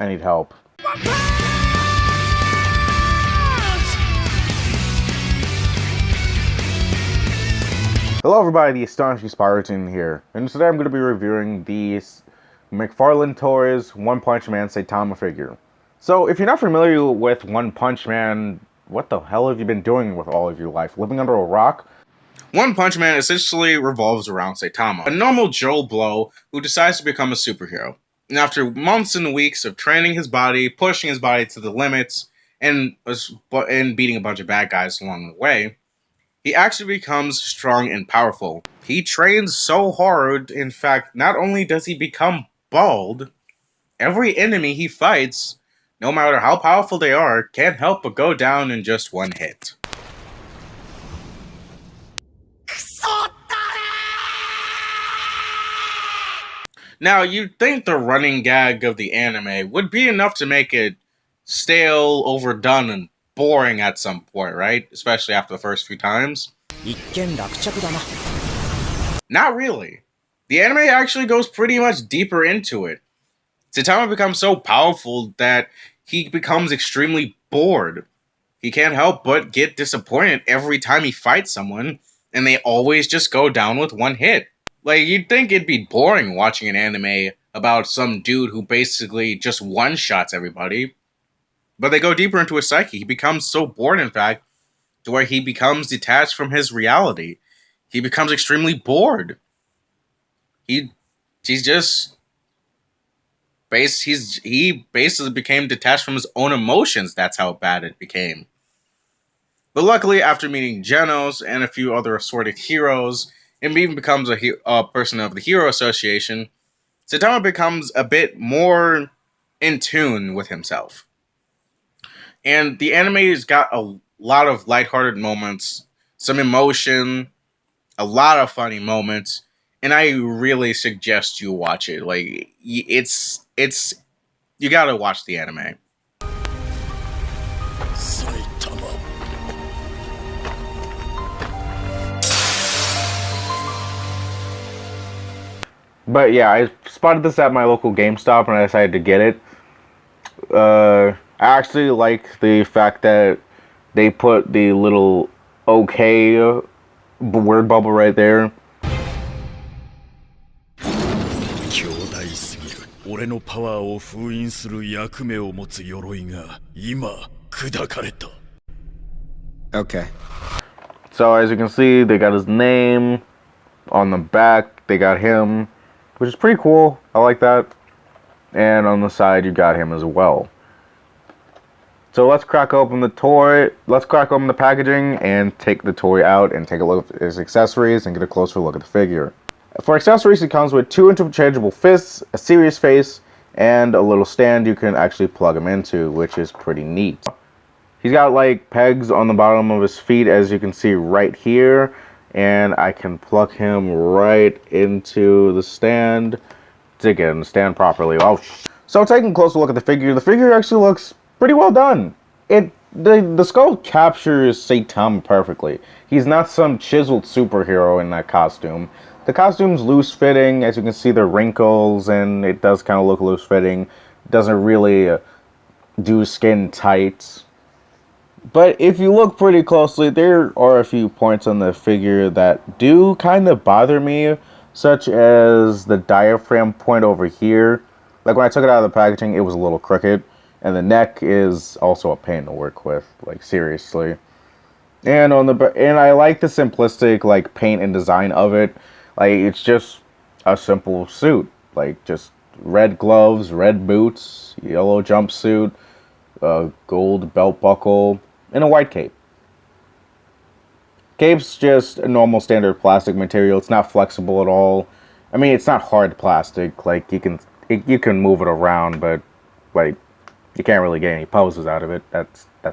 I need help. Hello everybody, the Astonishing Spartan here, and today I'm going to be reviewing the McFarlane Toys One Punch Man Saitama figure. So, if you're not familiar with One Punch Man, what the hell have you been doing with all of your life? Living under a rock? One Punch Man essentially revolves around Saitama, a normal Joe Blow who decides to become a superhero. And after months and weeks of training his body, pushing his body to the limits, and beating a bunch of bad guys along the way, he actually becomes strong and powerful. He trains so hard, in fact, not only does he become bald, every enemy he fights, no matter how powerful they are, can't help but go down in just one hit. Now, you'd think the running gag of the anime would be enough to make it stale, overdone, and boring at some point, right? Especially after the first few times. Not really. The anime actually goes pretty much deeper into it. Saitama becomes so powerful that he becomes extremely bored. He can't help but get disappointed every time he fights someone, and they always just go down with one hit. Like, you'd think it'd be boring watching an anime about some dude who basically just one-shots everybody. But they go deeper into his psyche. He becomes so bored, in fact, to where he becomes detached from his reality. He becomes extremely bored. He basically became detached from his own emotions. That's how bad it became. But luckily, after meeting Genos and a few other assorted heroes, and even becomes a person of the Hero Association, Saitama becomes a bit more in tune with himself. And the anime's got a lot of lighthearted moments, some emotion, a lot of funny moments, and I really suggest you watch it. Like, it's you gotta watch the anime. Saitama. But yeah, I spotted this at my local GameStop and I decided to get it. I actually like the fact that they put the little okay word bubble right there. Okay. So as you can see, they got his name on the back. They got him, which is pretty cool. I like that. And on the side, you got him as well. So let's crack open the toy, let's crack open the packaging and take the toy out and take a look at his accessories and get a closer look at the figure. For accessories, it comes with 2 interchangeable fists, a serious face, and a little stand you can actually plug him into, which is pretty neat. He's got like pegs on the bottom of his feet, as you can see right here, and I can plug him right into the stand to get him to stand properly. Oh, so taking a closer look at the figure actually looks pretty well done. The sculpt captures Saitama perfectly. He's not some chiseled superhero in that costume. The costume's loose-fitting, as you can see the wrinkles, and it does kind of look loose-fitting. It doesn't really do skin tight. But if you look pretty closely, there are a few points on the figure that do kind of bother me, such as the diaphragm point over here. Like when I took it out of the packaging, it was a little crooked. And the neck is also a pain to work with, like seriously. And I like the simplistic like paint and design of it. Like it's just a simple suit, like just red gloves, red boots, yellow jumpsuit, gold belt buckle, and a white cape. Cape's just a normal standard plastic material. It's not flexible at all. I mean, it's not hard plastic. Like you can move it around, but like you can't really get any poses out of it. That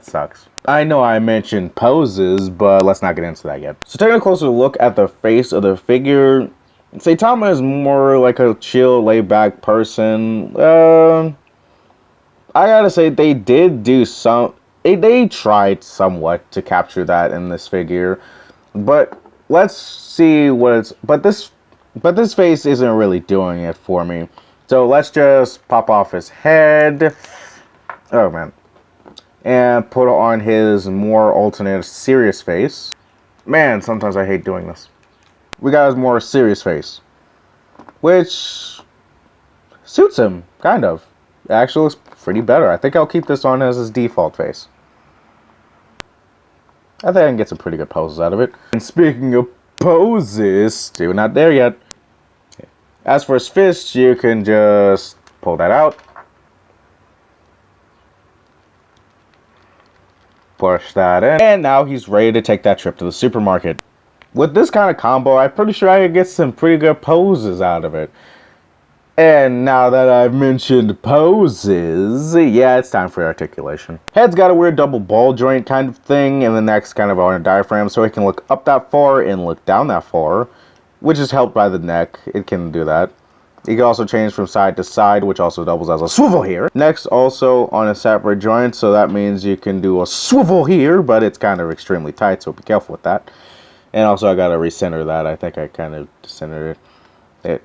sucks. I know I mentioned poses, but let's not get into that yet. So taking a closer look at the face of the figure, Saitama is more like a chill, laid-back person. I gotta say, they did do some... They tried somewhat to capture that in this figure. But let's see what it's... But this face isn't really doing it for me. So let's just pop off his head. Oh man. And put on his more alternate serious face. Man, sometimes I hate doing this. We got his more serious face, which suits him, kind of. It actually looks pretty better. I think I'll keep this on as his default face. I think I can get some pretty good poses out of it. And speaking of poses, still not there yet. As for his fist, you can just pull that out. Push that in. And now he's ready to take that trip to the supermarket. With this kind of combo, I'm pretty sure I could get some pretty good poses out of it. And now that I've mentioned poses, yeah, it's time for articulation. Head's got a weird double ball joint kind of thing, and the neck's kind of on a diaphragm, so it can look up that far and look down that far, which is helped by the neck. It can do that. It can also change from side to side, which also doubles as a swivel here. Neck's also on a separate joint, so that means you can do a swivel here, but it's kind of extremely tight, so be careful with that. And also I gotta recenter that. I think I kind of centered it.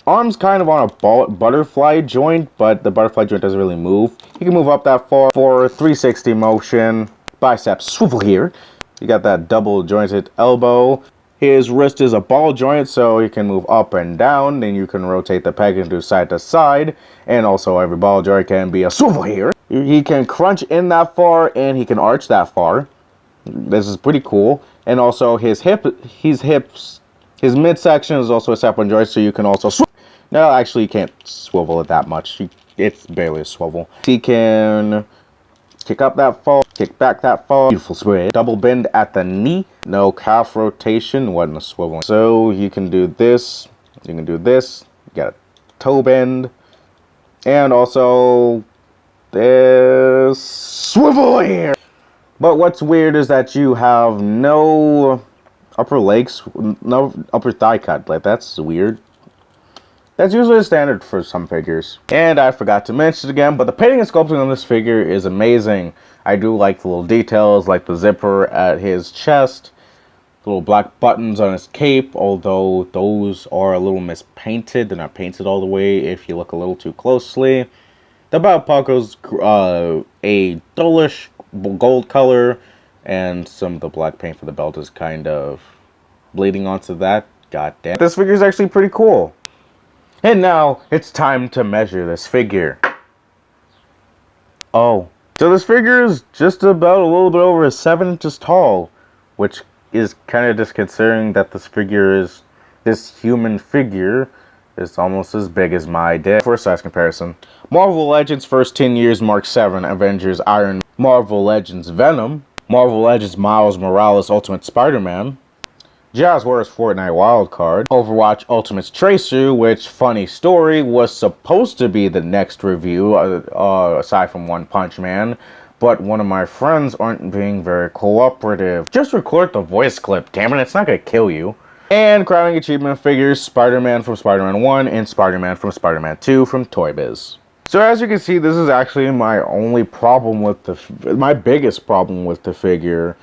Arm's kind of on a butterfly joint, but the butterfly joint doesn't really move. You can move up that far for 360 motion. Bicep swivel here. You got that double jointed elbow. His wrist is a ball joint, so you can move up and down. Then you can rotate the peg and do side to side. And also every ball joint can be a swivel here. He can crunch in that far, and he can arch that far. This is pretty cool. And also his midsection is also a separate joint, so you can also swivel. No, actually you can't swivel it that much. It's barely a swivel. He can kick up that far, kick back that far. Beautiful spread. Double bend at the knee. No calf rotation. Wasn't a swivel. So you can do this. You can do this. You got a toe bend. And also this swivel here. But what's weird is that you have no upper legs, no upper thigh cut. Like, that's weird. That's usually a standard for some figures. And I forgot to mention it again, but the painting and sculpting on this figure is amazing. I do like the little details, like the zipper at his chest, the little black buttons on his cape, although those are a little mispainted. They're not painted all the way if you look a little too closely. The belt buckle's a dullish gold color, and some of the black paint for the belt is kind of bleeding onto that. God damn. This figure is actually pretty cool. And now, it's time to measure this figure. Oh. So this figure is just about a little bit over 7 inches tall, which is kind of disconcerting that this human figure is almost as big as my dick. For a size comparison, Marvel Legends First 10 Years Mark 7, Avengers Iron Man, Marvel Legends Venom, Marvel Legends Miles Morales Ultimate Spider-Man, Jazzwares Fortnite Wildcard, Overwatch Ultimate's Tracer, which, funny story, was supposed to be the next review, aside from One Punch Man, but one of my friends aren't being very cooperative. Just record the voice clip, damn it, it's not gonna kill you. And crowning achievement figures, Spider-Man from Spider-Man 1 and Spider-Man from Spider-Man 2 from Toy Biz. So as you can see, this is actually my only problem with my biggest problem with the figure.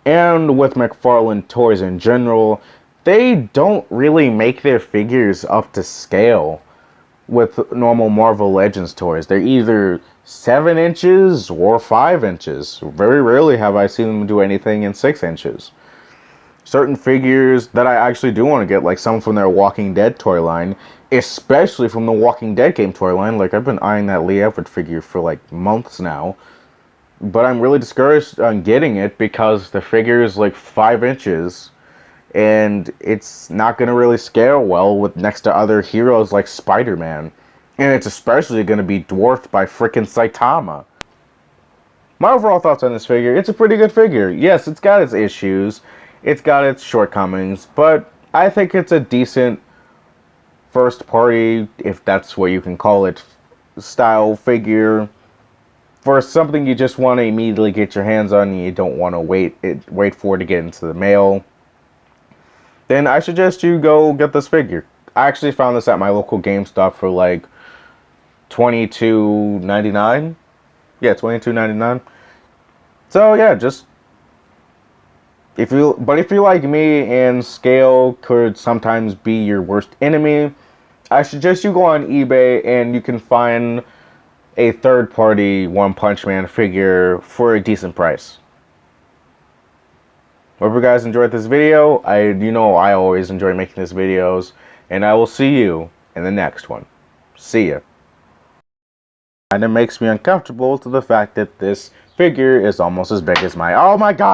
And with McFarlane toys in general, they don't really make their figures up to scale with normal Marvel Legends toys. They're either 7 inches or 5 inches. Very rarely have I seen them do anything in 6 inches. Certain figures that I actually do want to get, like some from their Walking Dead toy line, especially from the Walking Dead game toy line. Like, I've been eyeing that Lee Everett figure for like months now. But I'm really discouraged on getting it because the figure is like 5 inches. And it's not going to really scale well with next to other heroes like Spider-Man. And it's especially going to be dwarfed by frickin' Saitama. My overall thoughts on this figure, it's a pretty good figure. Yes, it's got its issues. It's got its shortcomings. But I think it's a decent first party, if that's what you can call it, style figure. For something you just want to immediately get your hands on and you don't want to wait for it to get into the mail, then I suggest you go get this figure. I actually found this at my local GameStop for like $22.99. Yeah, $22.99. So yeah, just if you like me and scale could sometimes be your worst enemy, I suggest you go on eBay and you can find a third-party One Punch Man figure for a decent price. Hope you guys enjoyed this video. I always enjoy making these videos, and I will see you in the next one. See ya. And it makes me uncomfortable to the fact that this figure is almost as big as my... Oh my god!